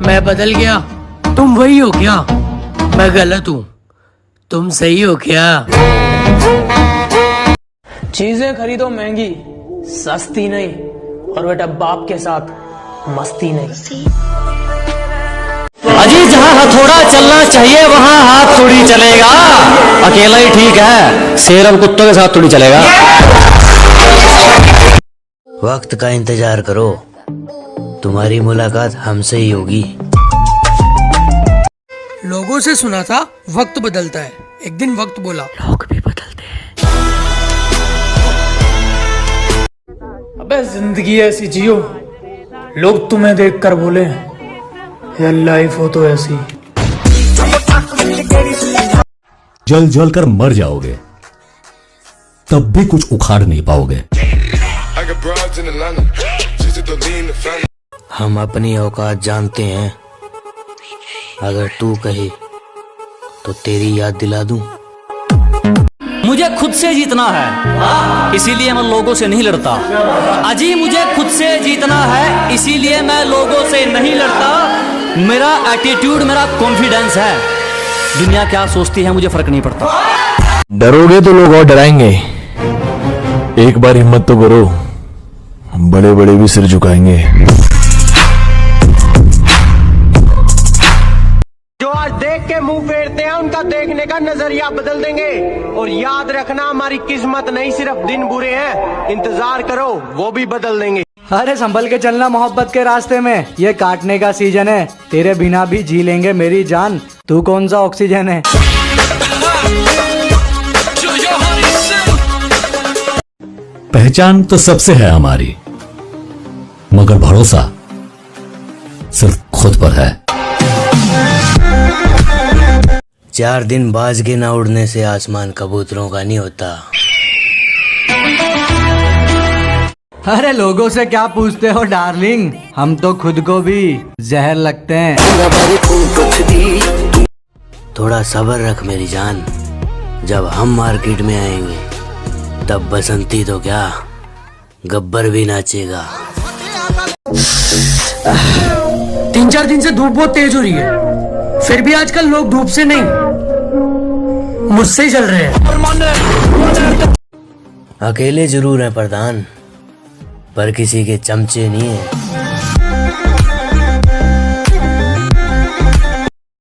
मैं बदल गया, तुम वही हो क्या? मैं गलत हूँ, तुम सही हो क्या? चीजें खरीदो महंगी, सस्ती नहीं, और बेटा बाप के साथ मस्ती नहीं। अजी जहाँ हथौड़ा चलना चाहिए वहाँ हाथ थोड़ी चलेगा। अकेला ही ठीक है, शेर अब कुत्तों के साथ थोड़ी चलेगा। वक्त का इंतजार करो, तुम्हारी मुलाकात हमसे ही होगी। लोगों से सुना था वक्त बदलता है, एक दिन वक्त बोला लोग भी बदलते हैं। अबे जिंदगी ऐसी जियो, लोग तुम्हें देखकर बोले यार लाइफ हो तो ऐसी। जल जल कर मर जाओगे, तब भी कुछ उखाड़ नहीं पाओगे। हम अपनी औकात जानते हैं, अगर तू कहे तो तेरी याद दिला दूं। मुझे खुद से जीतना है, इसीलिए मैं लोगों से नहीं लड़ता। अजी मुझे खुद से जीतना है, इसीलिए मैं लोगों से नहीं लड़ता। मेरा एटीट्यूड, मेरा कॉन्फिडेंस है। दुनिया क्या सोचती है मुझे फर्क नहीं पड़ता। डरोगे तो लोग और डराएंगे, एक बार हिम्मत तो करो, बड़े बड़े भी सिर झुकाएंगे। जो आज देख के मुंह फेरते हैं उनका देखने का नजरिया बदल देंगे। और याद रखना हमारी किस्मत नहीं सिर्फ दिन बुरे हैं, इंतजार करो वो भी बदल देंगे। अरे संभल के चलना मोहब्बत के रास्ते में, ये काटने का सीजन है। तेरे बिना भी जी लेंगे मेरी जान, तू कौन सा ऑक्सीजन है। पहचान तो सबसे है हमारी, मगर भरोसा सिर्फ खुद पर है। 4 दिन बाज के ना उड़ने से आसमान कबूतरों का नहीं होता। अरे लोगों से क्या पूछते हो डार्लिंग, हम तो खुद को भी जहर लगते हैं। थोड़ा सब्र रख मेरी जान, जब हम मार्केट में आएंगे तब बसंती तो क्या गब्बर भी नाचेगा। 3-4 दिन से धूप बहुत तेज हो रही है, फिर भी आजकल लोग धूप से नहीं मुझसे ही चल रहे हैं। अकेले जरूर है प्रधान, पर किसी के चमचे नहीं है।